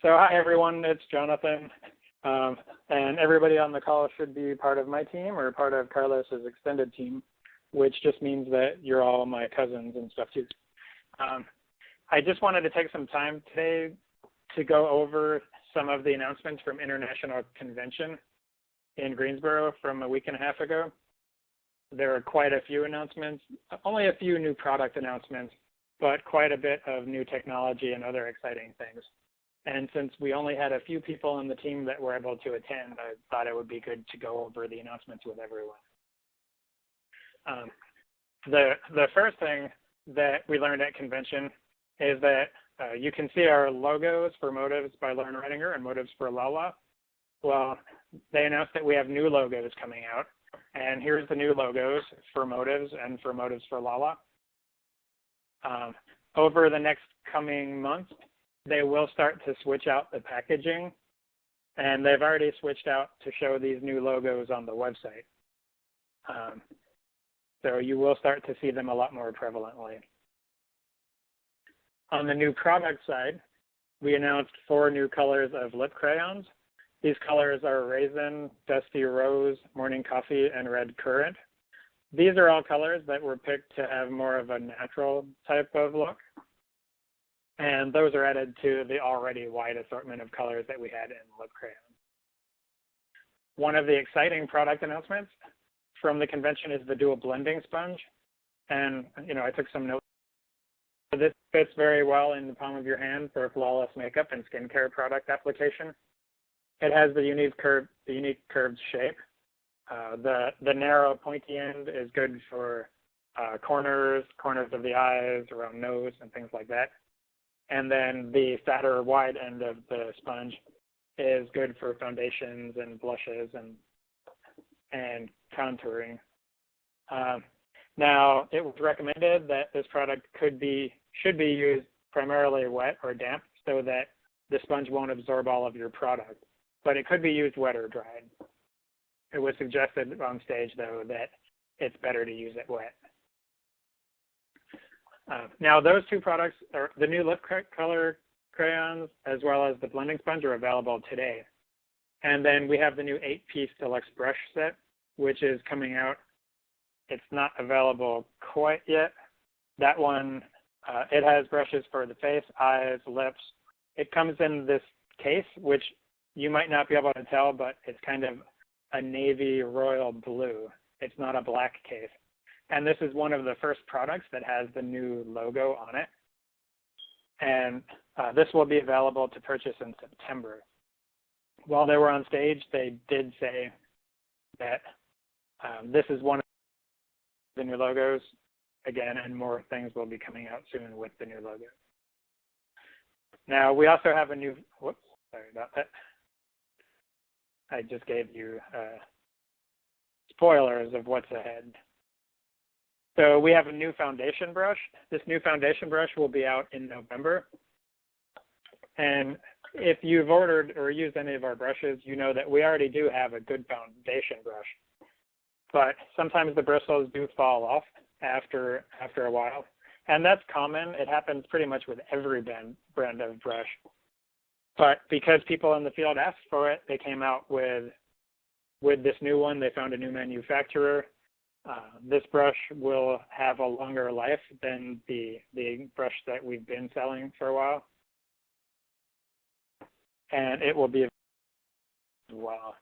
So hi everyone, it's Jonathan. And everybody on the call should be part of my team or part of Carlos's extended team, which just means that you're all my cousins and stuff too. I just wanted to take some time today to go over some of the announcements from International Convention in Greensboro from a week and a half ago. There are quite a few announcements, only a few new product announcements, but quite a bit of new technology and other exciting things. And since we only had a few people on the team that were able to attend, I thought it would be good to go over the announcements with everyone. The first thing that we learned at convention is that you can see our logos for Motives by Lauren Redinger and Motives for Lala. Well, they announced that we have new logos coming out. And here's the new logos for Motives and for Motives for Lala. Over the next coming months, they will start to switch out the packaging, and they've already switched out to show these new logos on the website. So you will start to see them a lot more prevalently. On the new product side, we announced 4 new colors of lip crayons. These colors are Raisin, Dusty Rose, Morning Coffee, and Red Currant. These are all colors that were picked to have more of a natural type of look. And those are added to the already wide assortment of colors that we had in lip crayons. One of the exciting product announcements from the convention is the dual blending sponge. And, I took some notes. This fits very well in the palm of your hand for flawless makeup and skincare product application. It has the unique curved shape. The narrow pointy end is good for corners of the eyes, around nose, and things like that. And then the fatter wide end of the sponge is good for foundations and blushes and contouring. Now, it was recommended that this product should be used primarily wet or damp so that the sponge won't absorb all of your product, but it could be used wet or dried. It was suggested on stage, though, that it's better to use it wet. Now, those 2 products, are the new lip color crayons as well as the blending sponge, are available today. And then we have the new 8-piece deluxe brush set, which is coming out. It's not available quite yet. That one, it has brushes for the face, eyes, lips. It comes in this case, which you might not be able to tell, but it's kind of a navy royal blue. It's not a black case. And this is one of the first products that has the new logo on it. And this will be available to purchase in September. While they were on stage, they did say that this is one of the new logos, again, and more things will be coming out soon with the new logo. Now, we also have a new, whoops, sorry about that. I just gave you spoilers of what's ahead. So we have a new foundation brush. This new foundation brush will be out in November. And if you've ordered or used any of our brushes, you know that we already do have a good foundation brush. But sometimes the bristles do fall off after a while. And that's common. It happens pretty much with every brand of brush. But because people in the field asked for it, they came out with this new one. They found a new manufacturer. This brush will have a longer life than the brush that we've been selling for a while. And it will be as well.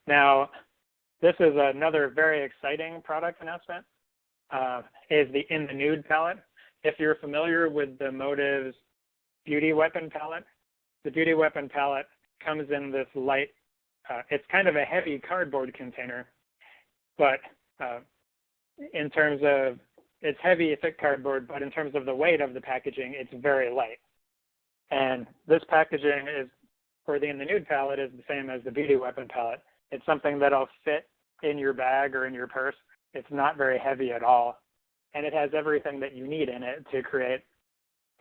Now, this is another very exciting product announcement, is the In the Nude palette. If you're familiar with the Motives Beauty Weapon palette, the Beauty Weapon palette comes in this light, it's kind of a heavy cardboard container, but in terms of, it's heavy, thick cardboard, but in terms of the weight of the packaging, it's very light. And this packaging is, for the In the Nude palette, is the same as the Beauty Weapon palette. It's something that'll fit in your bag or in your purse. It's not very heavy at all. And it has everything that you need in it to create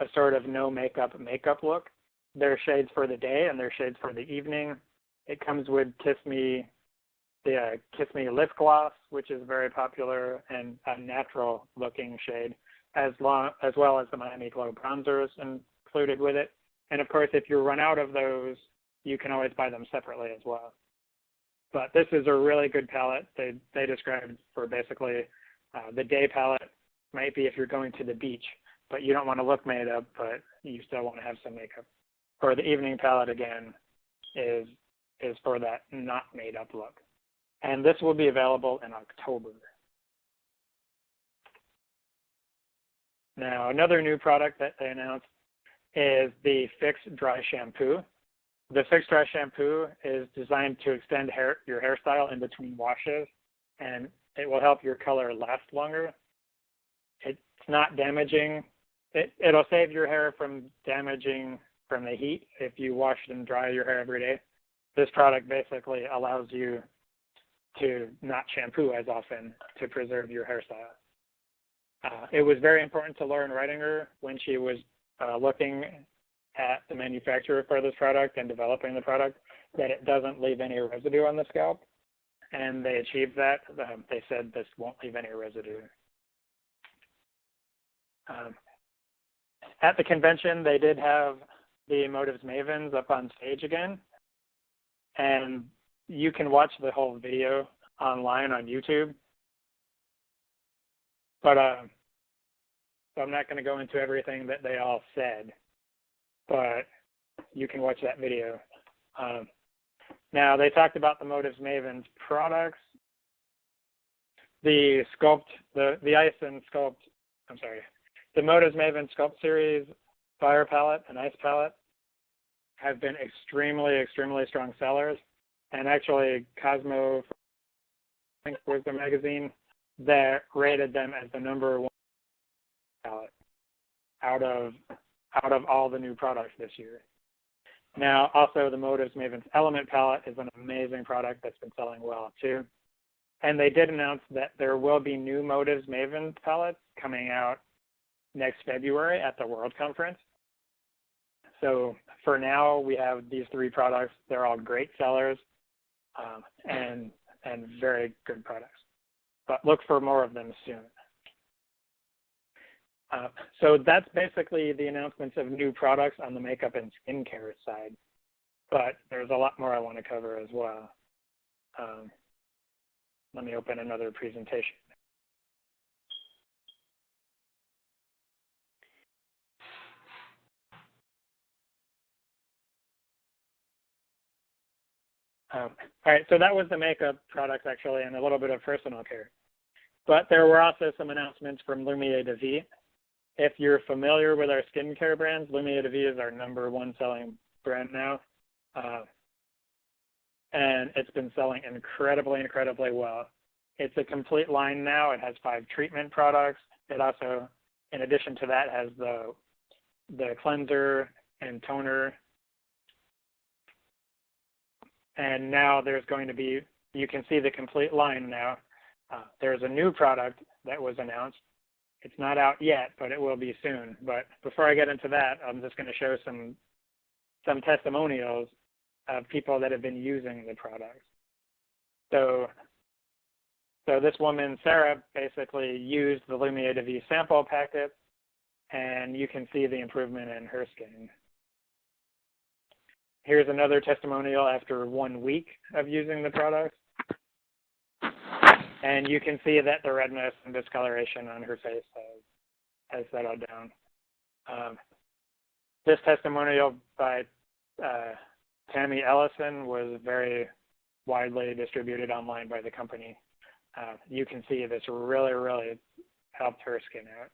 a sort of no makeup look. There are shades for the day and there are shades for the evening. It comes with Kiss Me the Kiss Me lip gloss, which is very popular and a natural looking shade, as well as the Miami Glow bronzers included with it. And of course, if you run out of those, you can always buy them separately as well. But this is a really good palette. They described for basically the day palette might be if you're going to the beach, but you don't want to look made up, but you still want to have some makeup. Or the evening palette, again, is for that not made up look. And this will be available in October. Now, another new product that they announced is the Fixx Dry Shampoo. The Fixx Dry Shampoo is designed to extend your hairstyle in between washes, and it will help your color last longer. It's not damaging. It'll save your hair from damaging from the heat if you wash and dry your hair every day. This product basically allows you to not shampoo as often to preserve your hairstyle. It was very important to Lauren Reitinger when she was looking at the manufacturer for this product and developing the product that it doesn't leave any residue on the scalp, and they achieved that. They said this won't leave any residue. At the convention, they did have the Motives Mavens up on stage again, and you can watch the whole video online on YouTube. But so I'm not going to go into everything that they all said, but you can watch that video. Now, they talked about the Motives Mavens products. The Ice and Sculpt, the Motives Maven Sculpt Series Fire Palette and Ice Palette have been extremely, extremely strong sellers. And actually, Cosmo, I think was the magazine that rated them as the #1 palette out of all the new products this year. Now, also the Motives Maven's Element palette is an amazing product that's been selling well too. And they did announce that there will be new Motives Maven palettes coming out next February at the World Conference. So for now, we have these 3 products. They're all great sellers and very good products. But look for more of them soon. So that's basically the announcements of new products on the makeup and skincare side. But there's a lot more I want to cover as well. Let me open another presentation. All right, so that was the makeup products actually, and a little bit of personal care. But there were also some announcements from Lumiere de Vie. If you're familiar with our skincare brands, Lumiere de Vie is our #1 selling brand now. And it's been selling incredibly, incredibly well. It's a complete line now. It has 5 treatment products. It also, in addition to that, has the cleanser and toner. And now there's going to be, you can see the complete line now. There's a new product that was announced. It's not out yet, but it will be soon. But before I get into that, I'm just going to show some testimonials of people that have been using the products. So this woman, Sarah, basically used the Lumiere de Vie sample packet, and you can see the improvement in her skin. Here's another testimonial after 1 week of using the product. And you can see that the redness and discoloration on her face has settled down. This testimonial by Tammy Ellison was very widely distributed online by the company. You can see this really, really helped her skin out.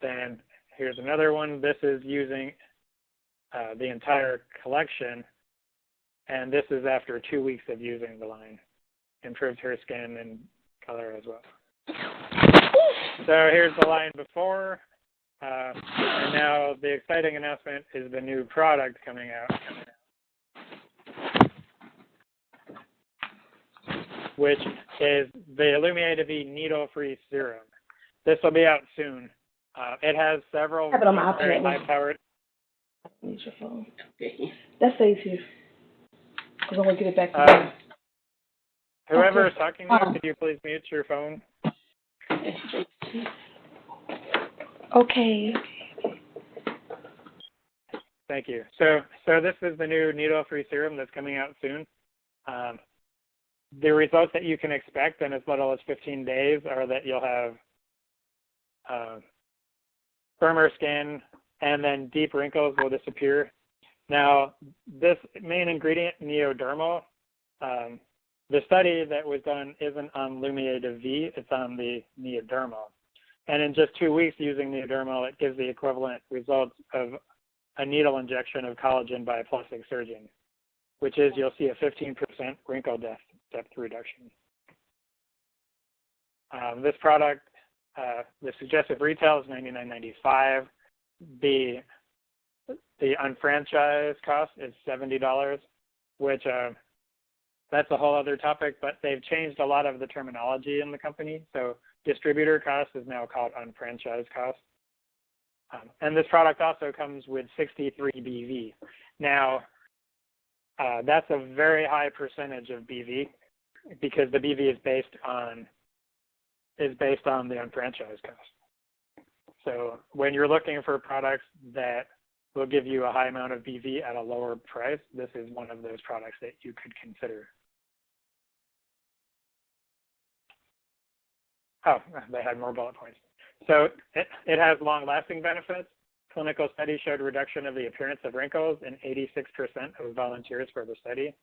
Then here's another one. This is using the entire collection, and this is after 2 weeks of using the line. Improved her skin and color as well. So here's the line before, and now the exciting announcement is the new product coming out, which is the Lumiere de Vie Needle-Free Serum. This will be out soon. It has several very high-powered. Need your phone. Okay. That stays here. Because I'll get it back to you. Whoever is talking now, could you please mute your phone? Okay. Thank you. So this is the new needle-free serum that's coming out soon. The results that you can expect in as little as 15 days are that you'll have firmer skin, and then deep wrinkles will disappear. Now, this main ingredient, neodermal, the study that was done isn't on Lumiere de Vie, it's on the neodermal. And in just 2 weeks using neodermal, it gives the equivalent results of a needle injection of collagen by a plastic surgeon, which is you'll see a 15% wrinkle depth reduction. This product, the suggested retail is $99.95. The unfranchised cost is $70, which that's a whole other topic, but they've changed a lot of the terminology in the company. So distributor cost is now called unfranchised cost. And this product also comes with 63 BV. Now, that's a very high percentage of BV because the BV is based on the unfranchised cost. So when you're looking for products that will give you a high amount of BV at a lower price, this is one of those products that you could consider. Oh, they had more bullet points. So it has long-lasting benefits. Clinical studies showed reduction of the appearance of wrinkles in 86% of volunteers for the study.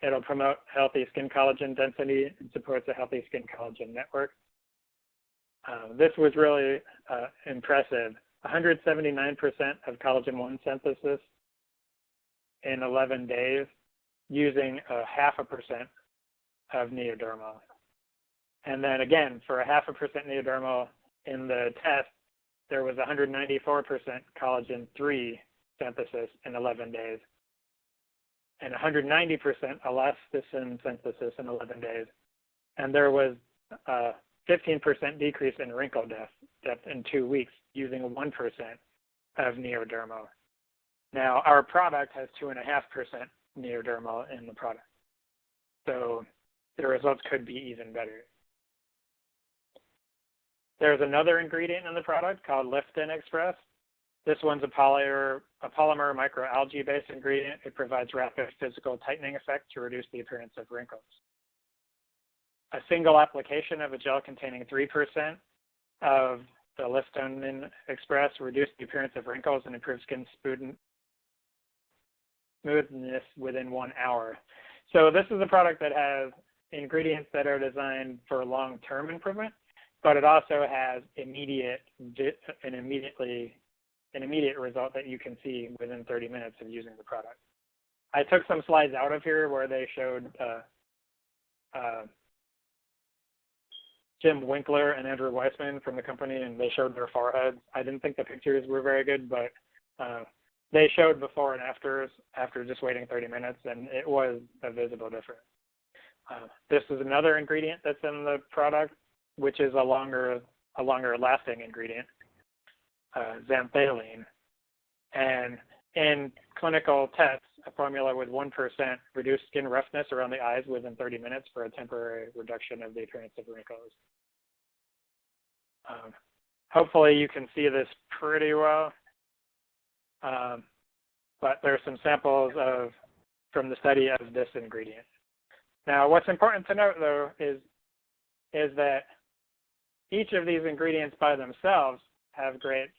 It'll promote healthy skin collagen density and supports a healthy skin collagen network. This was really impressive. 179% of collagen-1 synthesis in 11 days using 0.5% of neodermal. And then again, for 0.5% neodermal in the test, there was 194% collagen-3 synthesis in 11 days and 190% elasticin synthesis in 11 days. And there was a 15% decrease in wrinkle depth in 2 weeks using 1% of neodermal. Now, our product has 2.5% neodermal in the product. So the results could be even better. There's another ingredient in the product called Leptin Express. This one's a polymer microalgae-based ingredient. It provides rapid physical tightening effect to reduce the appearance of wrinkles. A single application of a gel containing 3% of the Leptin Express reduced the appearance of wrinkles and improved skin smoothness within 1 hour. So this is a product that has ingredients that are designed for long-term improvement, but it also has an immediate result that you can see within 30 minutes of using the product. I took some slides out of here where they showed Jim Winkler and Andrew Weissman from the company, and they showed their foreheads. I didn't think the pictures were very good, but they showed before and afters after just waiting 30 minutes, and it was a visible difference. This is another ingredient that's in the product, which is a longer lasting ingredient, xanthine. And in clinical tests, a formula with 1% reduced skin roughness around the eyes within 30 minutes for a temporary reduction of the appearance of wrinkles. Hopefully you can see this pretty well, but there's some samples from the study of this ingredient. Now, what's important to note, though, is that each of these ingredients by themselves have great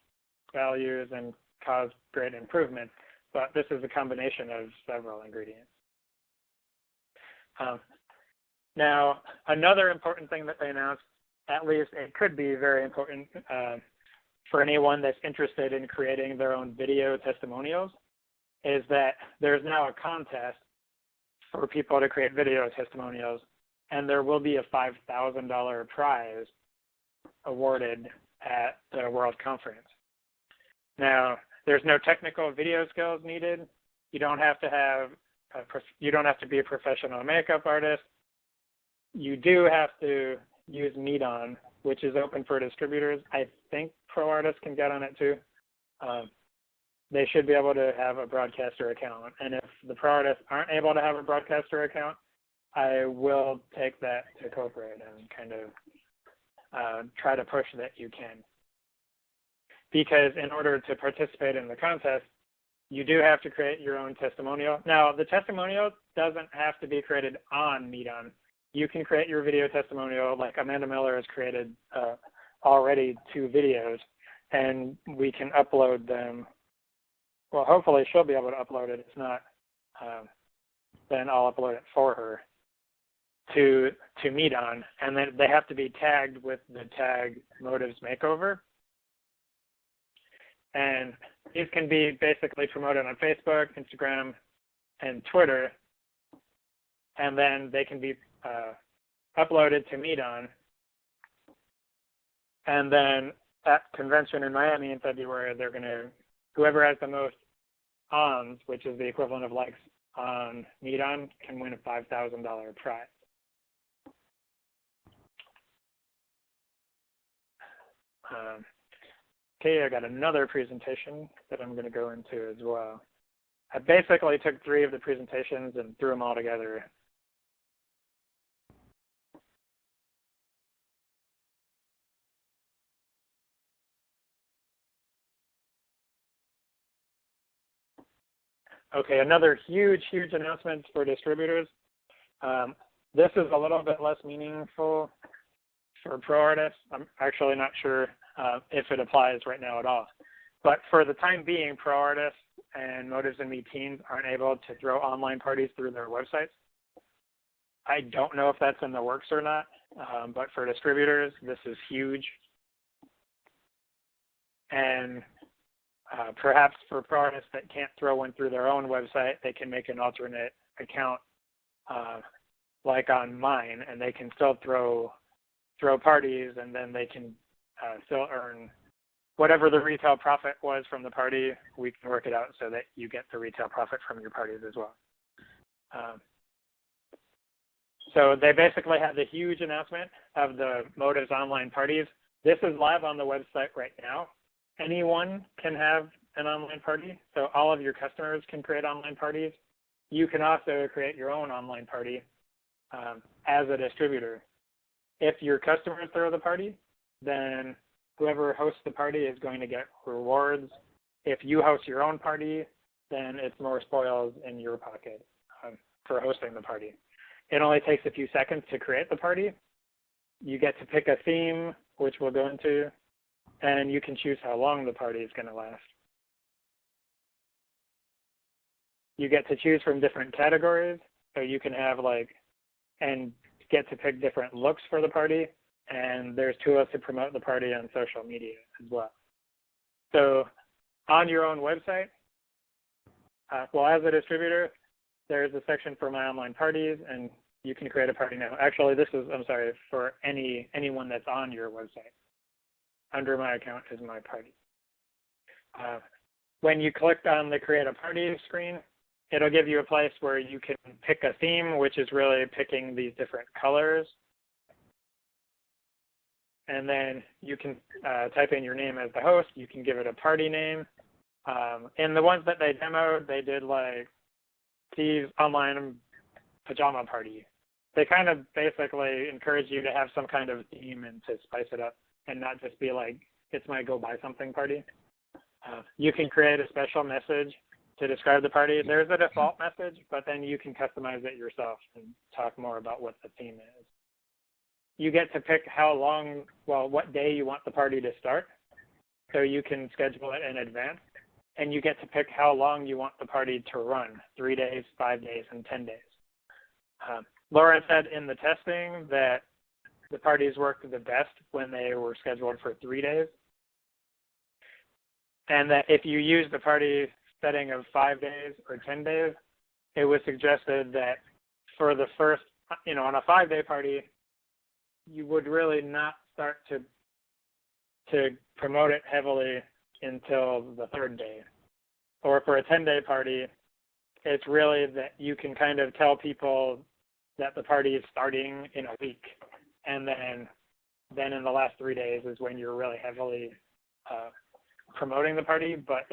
values and cause great improvement, but this is a combination of several ingredients. Now, another important thing that they announced, at least it could be very important for anyone that's interested in creating their own video testimonials, is that there's now a contest for people to create video testimonials, and there will be a $5,000 prize awarded at the World Conference. Now, there's no technical video skills needed. You don't have to be a professional makeup artist. You do have to use Meet-On, which is open for distributors. I think pro artists can get on it too. they should be able to have a broadcaster account. And if the pro artists aren't able to have a broadcaster account, I will take that to corporate and kind of try to push that you can. Because in order to participate in the contest, you do have to create your own testimonial. Now, the testimonial doesn't have to be created on Meeton. You can create your video testimonial, like Amanda Miller has created already 2 videos, and we can upload them. Well, hopefully she'll be able to upload it. If not, then I'll upload it for her to Meeton, and then they have to be tagged with the tag Motives Makeover. And these can be basically promoted on Facebook, Instagram, and Twitter, and then they can be uploaded to Meeton. And then at convention in Miami in February, they're going to, whoever has the most ons, which is the equivalent of likes on Meeton, can win a $5,000 prize. Okay, I got another presentation that I'm going to go into as well. I basically took 3 of the presentations and threw them all together. Okay, another huge announcement for distributors. This is a little bit less meaningful for pro artists. I'm actually not sure if it applies right now at all. But for the time being, pro artists and Motives and Me teams aren't able to throw online parties through their websites. I don't know if that's in the works or not, but for distributors, this is huge. And perhaps for pro artists that can't throw one through their own website, they can make an alternate account like on mine, and they can still throw parties, and then they can still earn whatever the retail profit was from the party. We can work it out so that you get the retail profit from your parties as well. So they basically had the huge announcement of the Motives online parties. This is live on the website right now. Anyone can have an online party, so all of your customers can create online parties. You can also create your own online party as a distributor. If your customers throw the party, then whoever hosts the party is going to get rewards. If you host your own party, then it's more spoils in your pocket for hosting the party. It only takes a few seconds to create the party. You get to pick a theme, which we'll go into, and you can choose how long the party is going to last. You get to choose from different categories, so you can have and get to pick different looks for the party, and there's tools to promote the party on social media as well. So on your own website, well, as a distributor, there's a section for My Online Parties, and you can create a party now. Actually, this is, I'm sorry, for anyone that's on your website. Under My Account is My Party. When you click on the Create a Party screen, it'll give you a place where you can pick a theme, which is really picking these different colors. And then you can type in your name as the host. You can give it a party name. In the ones that they demoed, they did like Steve's Online Pajama Party. They kind of basically encourage you to have some kind of theme and to spice it up and not just be like, it's my go buy something party. You can create a special message to describe the party. There's a default message, but then you can customize it yourself and talk more about what the theme is. You get to pick how long, well, what day you want the party to start. So you can schedule it in advance. And you get to pick how long you want the party to run, 3 days, 5 days, and 10 days. Laura said in the testing that the parties worked the best when they were scheduled for 3 days. And that if you use the party setting of 5 days or 10 days, it was suggested that for the first, on a 5-day party, you would really not start to promote it heavily until the 3rd day. Or for a 10-day party, it's really that you can kind of tell people that the party is starting in a week. And then in the last 3 days is when you're really heavily promoting the party. But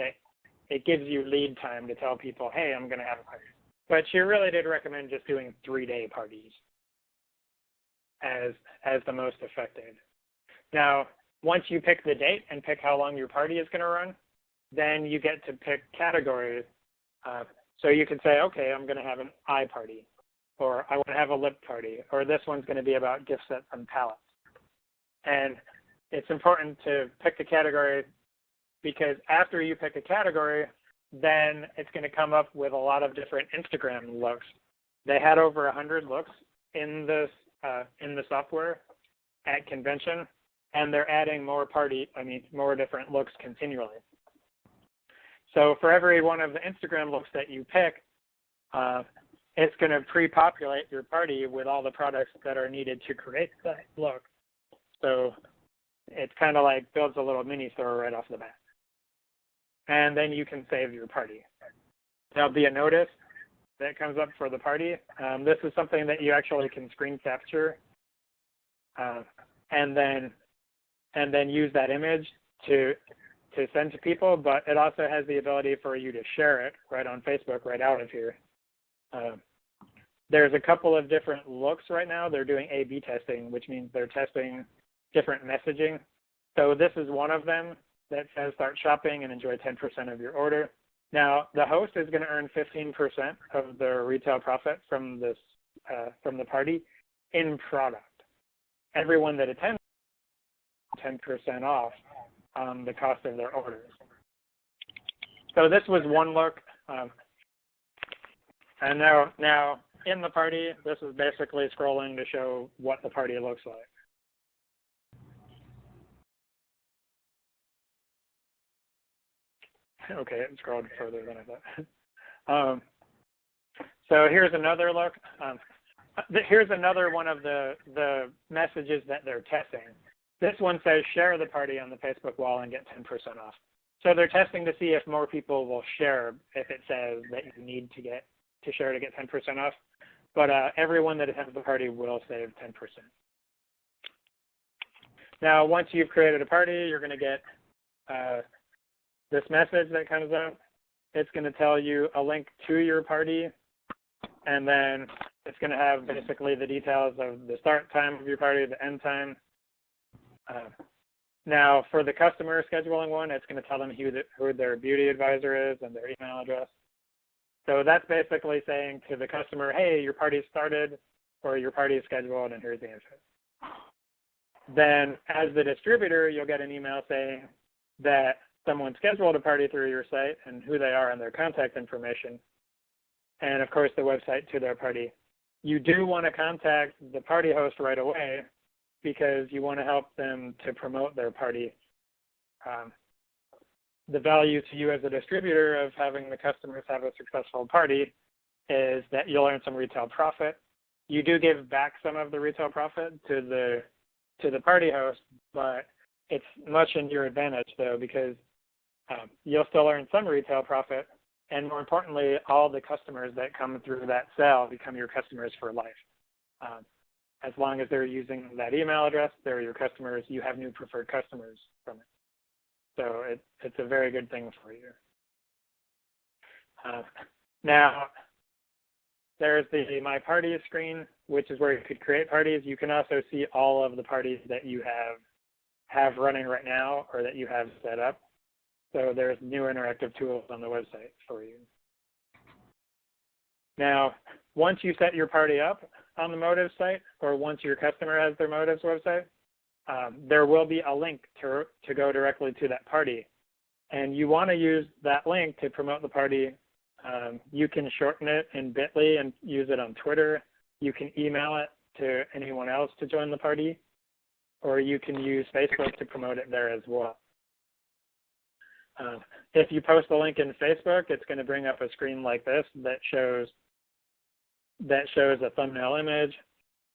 it gives you lead time to tell people, hey, I'm going to have a party. But she really did recommend just doing 3-day parties as the most effective. Now, once you pick the date and pick how long your party is going to run, then you get to pick categories. So you can say, okay, I'm going to have an eye party, or I want to have a lip party, or this one's going to be about gift sets and palettes. And it's important to pick the category because after you pick a category, then it's going to come up with a lot of different Instagram looks. They had over 100 looks in the software at convention, and they're adding more different looks continually. So for every one of the Instagram looks that you pick, it's going to pre-populate your party with all the products that are needed to create that look. So it's kind of like builds a little mini store right off the bat. And then you can save your party. There'll be a notice that comes up for the party. This is something that you actually can screen capture and then use that image to send to people, but it also has the ability for you to share it right on Facebook right out of here. There's a couple of different looks right now. They're doing A/B testing, which means they're testing different messaging. So this is one of them that says start shopping and enjoy 10% of your order. Now, the host is going to earn 15% of the retail profit from this from the party in product. Everyone that attends 10% off the cost of their orders. So this was one look. And now in the party, this is basically scrolling to show what the party looks like. Okay, it scrolled further than I thought. So here's another look. Here's another one of the messages that they're testing. This one says share the party on the Facebook wall and get 10% off. So they're testing to see if more people will share if it says that you need to share to get 10% off. But everyone that attends the party will save 10%. Now, once you've created a party, you're going to get this message that comes up. It's going to tell you a link to your party, and then it's going to have basically the details of the start time of your party, the end time. Now, for the customer scheduling one, it's going to tell them who their beauty advisor is and their email address. So that's basically saying to the customer, hey, your party started or your party is scheduled and here's the answer. Then as the distributor, you'll get an email saying that someone scheduled a party through your site and who they are and their contact information. And of course, the website to their party. You do want to contact the party host right away because you want to help them to promote their party. The value to you as a distributor of having the customers have a successful party is that you'll earn some retail profit. You do give back some of the retail profit to the party host, but it's much in your advantage though because you'll still earn some retail profit, and more importantly, all the customers that come through that sale become your customers for life. As long as they're using that email address, they're your customers. You have new preferred customers from it. So it's a very good thing for you. Now, there's the My Parties screen, which is where you could create parties. You can also see all of the parties that you have running right now or that you have set up. So there's new interactive tools on the website for you. Now, once you set your party up on the Motives site, or once your customer has their Motives website, there will be a link to go directly to that party. And you want to use that link to promote the party. You can shorten it in Bitly and use it on Twitter. You can email it to anyone else to join the party, or you can use Facebook to promote it there as well. If you post a link in Facebook, it's going to bring up a screen like this that shows a thumbnail image,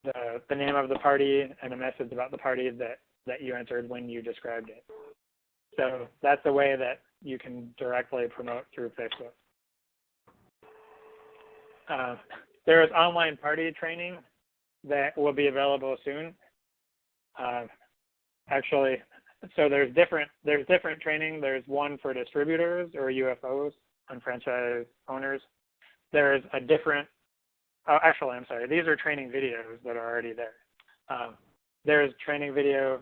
the name of the party, and a message about the party that you entered when you described it. So that's a way that you can directly promote through Facebook. There is online party training that will be available soon. Actually, So there's different training. There's one for distributors or UFOs and franchise owners. There's a different, actually, I'm sorry, these are training videos that are already there. There's training video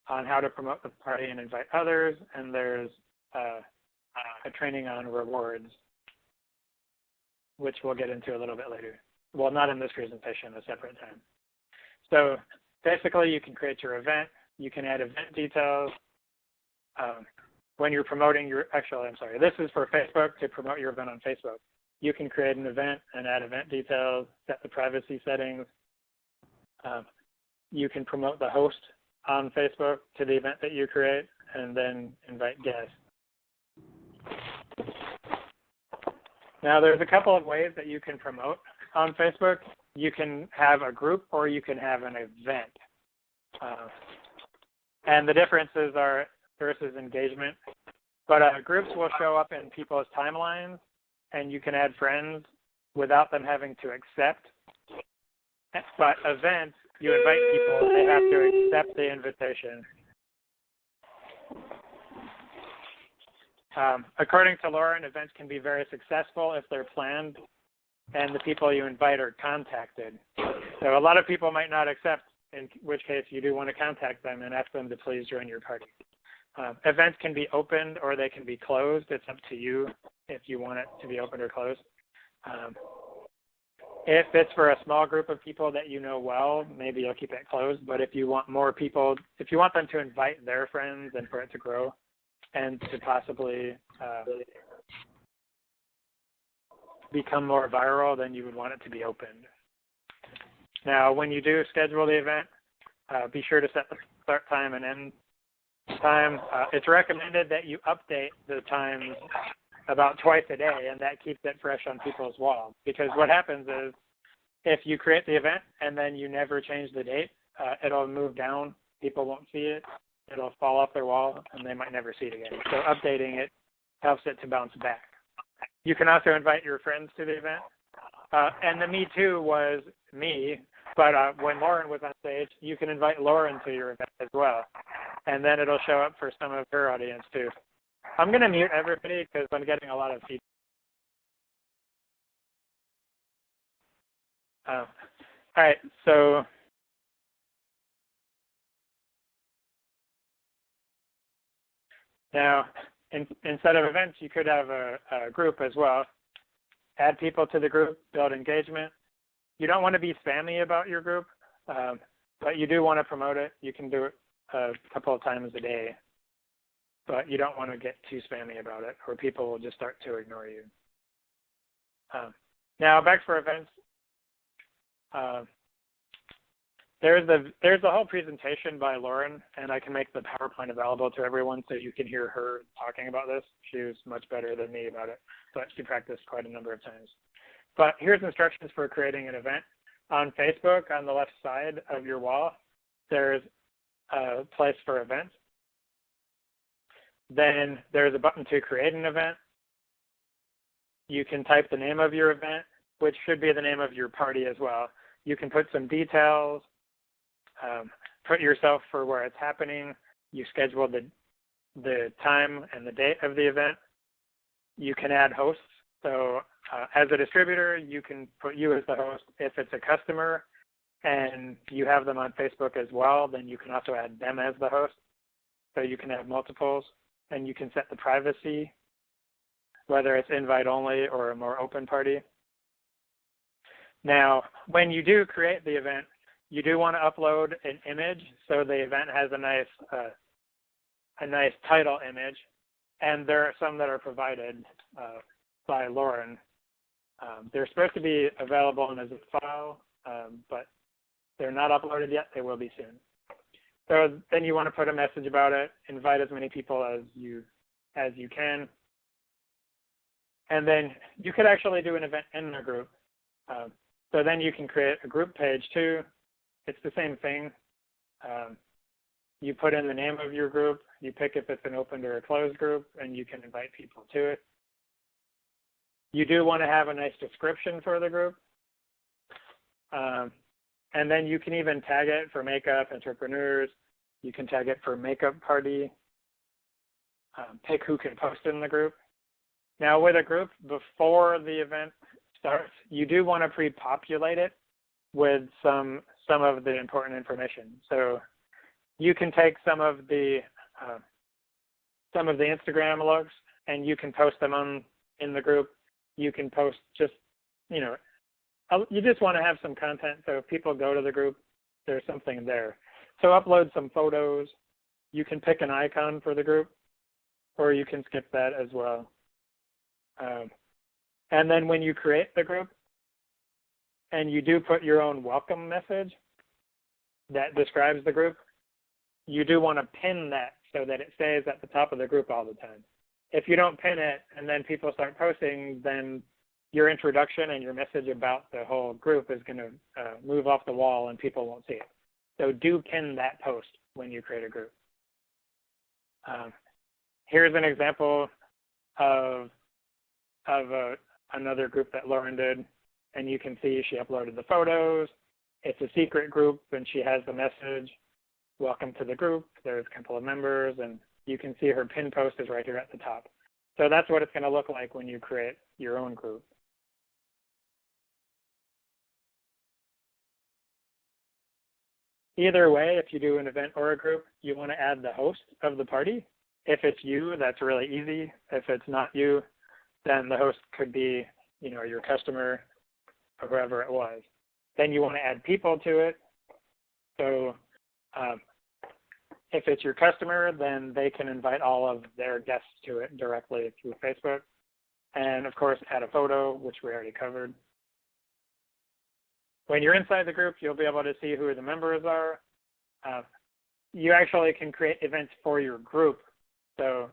on how to promote the party and invite others, and there's a training on rewards, which we'll get into a little bit later. Well, not in this presentation, a separate time. So basically, you can create your event. You can add event details. When you're promoting your, actually, I'm sorry, this is for Facebook to promote your event on Facebook. You can create an event and add event details, set the privacy settings. You can promote the host on Facebook to the event that you create, and then invite guests. Now, there's a couple of ways that you can promote on Facebook. You can have a group or you can have an event. And the differences are versus engagement. But groups will show up in people's timelines, and you can add friends without them having to accept. But events, you invite people, they have to accept the invitation. According to Lauren, events can be very successful if they're planned and the people you invite are contacted. So a lot of people might not accept, in which case you do want to contact them and ask them to please join your party. Events can be opened or they can be closed. It's up to you if you want it to be opened or closed. If it's for a small group of people that you know well, maybe you'll keep it closed. But if you want more people, if you want them to invite their friends and for it to grow and to possibly become more viral, then you would want it to be opened. Now, when you do schedule the event, be sure to set the start time and end time. It's recommended that you update the times about twice a day, and that keeps it fresh on people's walls. Because what happens is, if you create the event and then you never change the date, it'll move down. People won't see it. It'll fall off their wall, and they might never see it again. So updating it helps it to bounce back. You can also invite your friends to the event. And the Me Too was me, but when Lauren was on stage, you can invite Lauren to your event as well. And then it'll show up for some of her audience too. I'm going to mute everybody because I'm getting a lot of feedback. All right, so now instead of events, you could have a group as well. Add people to the group, build engagement. You don't want to be spammy about your group, but you do want to promote it. You can do it a couple of times a day, but you don't want to get too spammy about it, or people will just start to ignore you. Now, back for events. There's the whole presentation by Lauren, and I can make the PowerPoint available to everyone so you can hear her talking about this. She was much better than me about it, but she practiced quite a number of times. But here's instructions for creating an event. On Facebook, on the left side of your wall, there's a place for events. Then there's a button to create an event. You can type the name of your event, which should be the name of your party as well. You can put some details, put yourself for where it's happening. You schedule the time and the date of the event. You can add hosts. So as a distributor, you can put you as the host. If it's a customer and you have them on Facebook as well, then you can also add them as the host. So you can have multiples, and you can set the privacy, whether it's invite only or a more open party. Now, when you do create the event, you do want to upload an image so the event has a nice title image, and there are some that are provided by Lauren. They're supposed to be available in a zip file, but they're not uploaded yet. They will be soon. So then you want to put a message about it, invite as many people as you can, and then you could actually do an event in a group. So then you can create a group page too. It's the same thing. You put in the name of your group, you pick if it's an open or a closed group, and you can invite people to it. You do want to have a nice description for the group. And then you can even tag it for makeup, entrepreneurs. You can tag it for makeup party. Pick who can post in the group. Now with a group, before the event starts, you do want to pre-populate it with some of the important information. So you can take some of the Instagram looks and you can post them in the group. You can post just, you just want to have some content so if people go to the group, there's something there. So upload some photos. You can pick an icon for the group, or you can skip that as well. And then when you create the group and you do put your own welcome message that describes the group, you do want to pin that so that it stays at the top of the group all the time. If you don't pin it and then people start posting, then your introduction and your message about the whole group is going to move off the wall and people won't see it. So do pin that post when you create a group. Here's an example of another group that Lauren did, and you can see she uploaded the photos. It's a secret group, and she has the message, welcome to the group. There's a couple of members, and you can see her pin post is right here at the top. So that's what it's going to look like when you create your own group. Either way, if you do an event or a group, you want to add the host of the party. If it's you, that's really easy. If it's not you, then the host could be, your customer or whoever it was. Then you want to add people to it. So if it's your customer, then they can invite all of their guests to it directly through Facebook. And of course, add a photo, which we already covered. When you're inside the group, you'll be able to see who the members are. You actually can create events for your group. So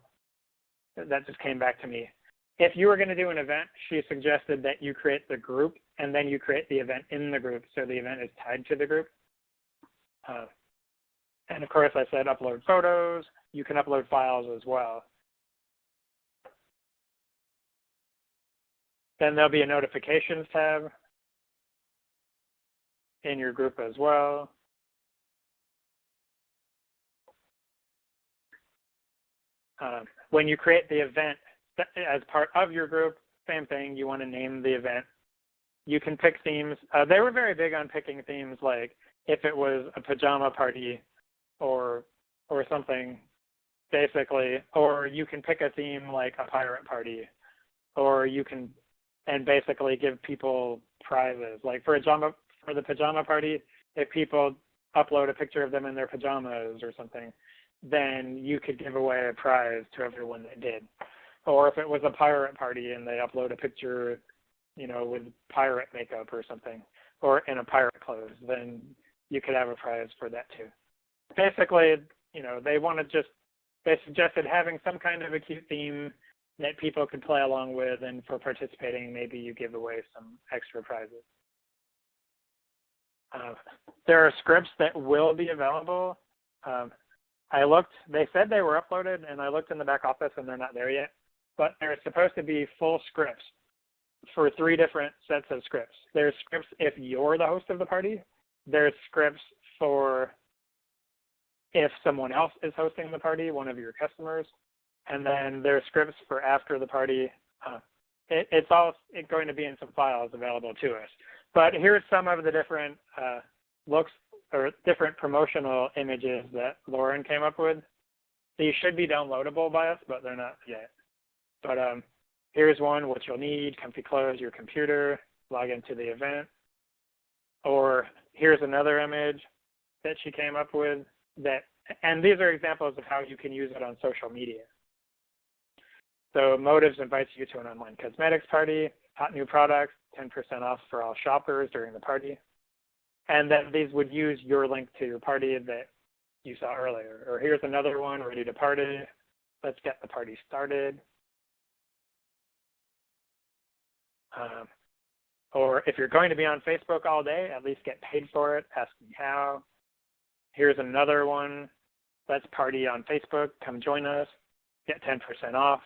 that just came back to me. If you were going to do an event, she suggested that you create the group and then you create the event in the group. So the event is tied to the group. And of course, I said upload photos. You can upload files as well. Then there'll be a notifications tab in your group as well. When you create the event as part of your group, same thing, you want to name the event. You can pick themes. They were very big on picking themes, like if it was a pajama party or something, basically, or you can pick a theme like a pirate party, or you can, and basically give people prizes. Like for the pajama party, if people upload a picture of them in their pajamas or something, then you could give away a prize to everyone that did. Or if it was a pirate party and they upload a picture, with pirate makeup or something, or in a pirate clothes, then you could have a prize for that too. Basically, they suggested having some kind of a cute theme that people could play along with, and for participating, maybe you give away some extra prizes. There are scripts that will be available. I looked, they said they were uploaded, and I looked in the back office and they're not there yet, but there's supposed to be full scripts for 3 different sets of scripts. There's scripts if you're the host of the party. There's scripts for if someone else is hosting the party, one of your customers. And then there's scripts for after the party. It's all going to be in some files available to us. But here's some of the different looks or different promotional images that Lauren came up with. These should be downloadable by us, but they're not yet. But here's one, what you'll need: comfy clothes, your computer, log into the event. Or here's another image that she came up with and these are examples of how you can use it on social media. So Motives invites you to an online cosmetics party, hot new products, 10% off for all shoppers during the party. And then these would use your link to your party that you saw earlier. Or here's another one, ready to party. Let's get the party started. Or if you're going to be on Facebook all day, at least get paid for it. Ask me how. Here's another one. Let's party on Facebook. Come join us. Get 10% off.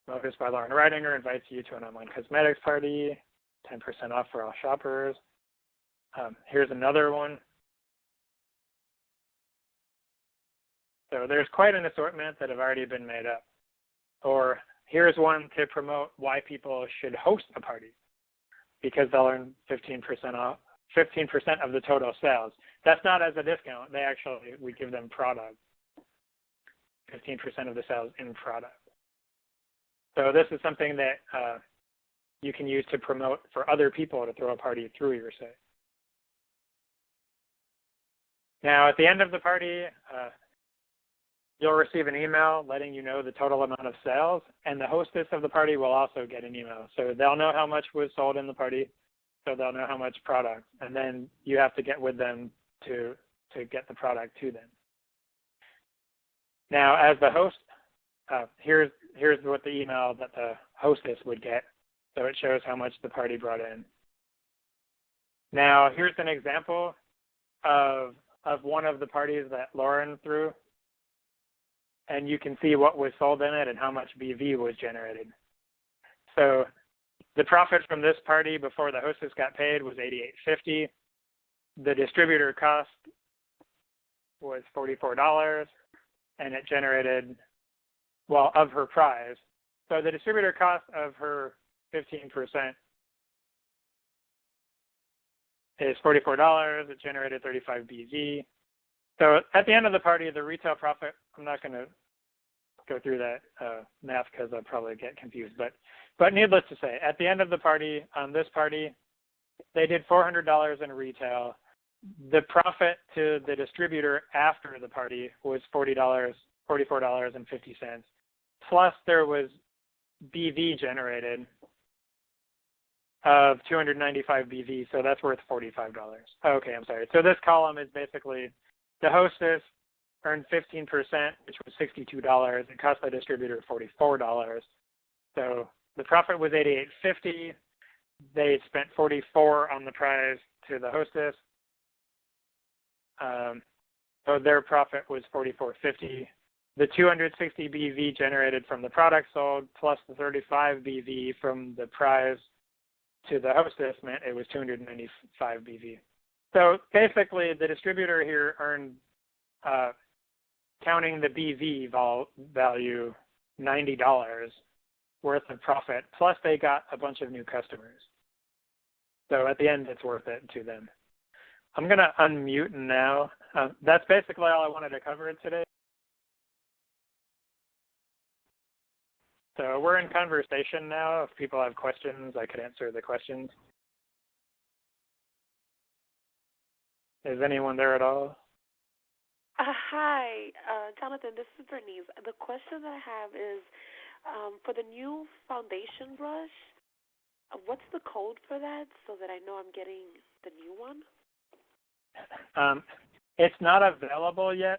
Motives by Lauren Reidinger invites you to an online cosmetics party. 10% off for all shoppers. Here's another one. So there's quite an assortment that have already been made up. Or here's one to promote why people should host a party, because they'll earn 15% off, 15% of the total sales. That's not as a discount. We give them product, 15% of the sales in product. So this is something that you can use to promote for other people to throw a party through your site. Now, at the end of the party, you'll receive an email letting you know the total amount of sales, and the hostess of the party will also get an email. So they'll know how much was sold in the party, so they'll know how much product, and then you have to get with them to get the product to them. Now, as the host, here's what the email that the hostess would get. So it shows how much the party brought in. Now, here's an example of one of the parties that Lauren threw. And you can see what was sold in it and how much BV was generated. So the profit from this party before the hostess got paid was $88.50. The distributor cost was $44, and it generated, well, of her prize. So the distributor cost of her 15% is $44. It generated 35 BV. So at the end of the party, the retail profit, I'm not going to go through that math because I'll probably get confused. But needless to say, at the end of the party, on this party, they did $400 in retail. The profit to the distributor after the party was $44.50. Plus there was BV generated of 295 BV, so that's worth $45. Okay, I'm sorry. So this column is basically the hostess earned 15%, which was $62. It cost the distributor $44. So the profit was $88.50. They spent $44 on the prize to the hostess. So their profit was $44.50. The 260 BV generated from the product sold plus the 35 BV from the prize to the hostess meant it was 295 BV. So basically, the distributor here earned, counting the BV value, $90 worth of profit, plus they got a bunch of new customers. So at the end, it's worth it to them. I'm going to unmute now. That's basically all I wanted to cover today. So we're in conversation now. If people have questions, I could answer the questions. Is anyone there at all? Hi, Jonathan, this is Bernice. The question that I have is, for the new foundation brush, what's the code for that so that I know I'm getting the new one? It's not available yet.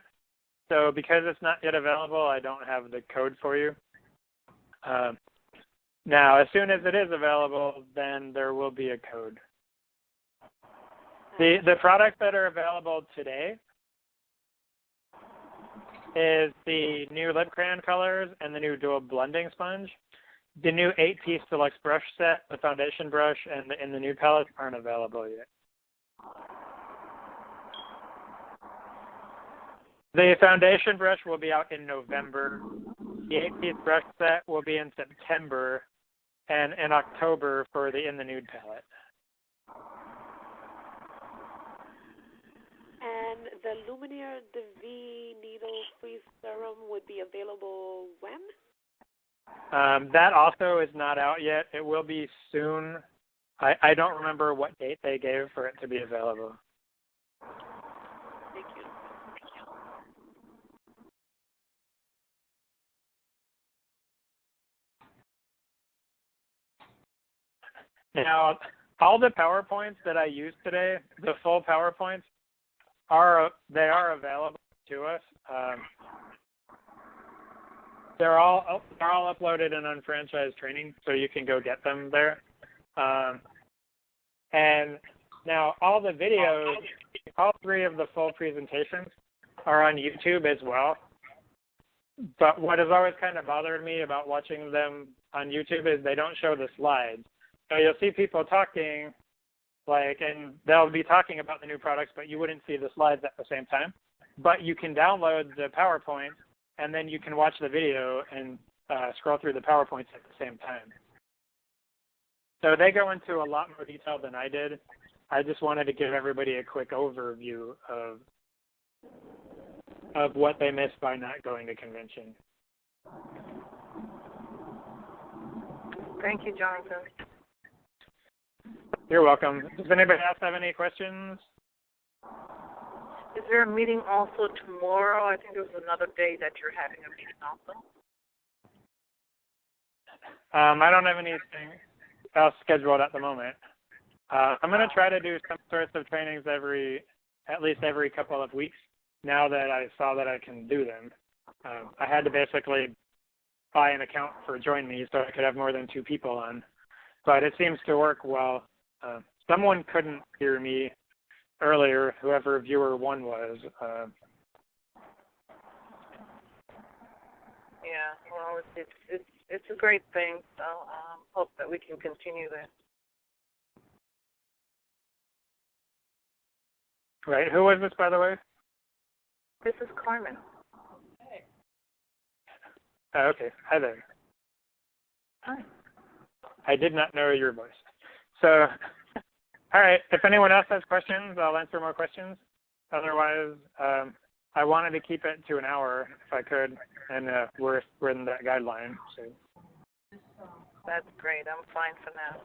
So because it's not yet available, I don't have the code for you. Now, as soon as it is available, then there will be a code. The products that are available today is the new lip crayon colors and the new dual blending sponge. The new 8-piece deluxe brush set, the foundation brush, and the new palettes aren't available yet. The foundation brush will be out in November. The 8-piece brush set will be in September, and in October for the In the Nude palette. And the Lumiere de Vie needle-free serum would be available when? That also is not out yet. It will be soon. I don't remember what date they gave for it to be available. Thank you. Now, all the PowerPoints that I used today, the full PowerPoints, are available to us. They're all uploaded in unfranchised training, so you can go get them there. And now all the videos, all 3 of the full presentations are on YouTube as well. But what has always kind of bothered me about watching them on YouTube is they don't show the slides. So you'll see people talking, and they'll be talking about the new products, but you wouldn't see the slides at the same time. but you can download the PowerPoint, and then you can watch the video and scroll through the PowerPoints at the same time. So they go into a lot more detail than I did. I just wanted to give everybody a quick overview of what they missed by not going to convention. Thank you, Jonathan. You're welcome. Does anybody else have any questions? Is there a meeting also tomorrow? I think there's another day that you're having a meeting also. I don't have anything else scheduled at the moment. I'm going to try to do some sorts of trainings at least every couple of weeks now that I saw that I can do them. I had to basically buy an account for Join Me so I could have more than 2 people on. But it seems to work well. Someone couldn't hear me earlier, whoever viewer 1 was. Yeah, well, it's a great thing, so hope that we can continue that. Right. Who was this, by the way? This is Carmen. Oh, okay. Hi there. Hi. I did not know your voice. So, all right. If anyone else has questions, I'll answer more questions. Otherwise, I wanted to keep it to an hour if I could, and we're in that guideline. So. That's great. I'm fine for now.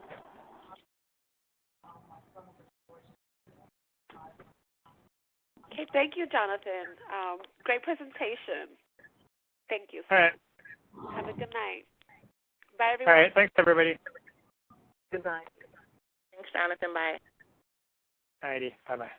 Okay, thank you, Jonathan. Great presentation. Thank you. All right. Have a good night. Bye, everyone. All right. Thanks, everybody. Good night. Thanks, Jonathan. Bye. All righty. Bye-bye.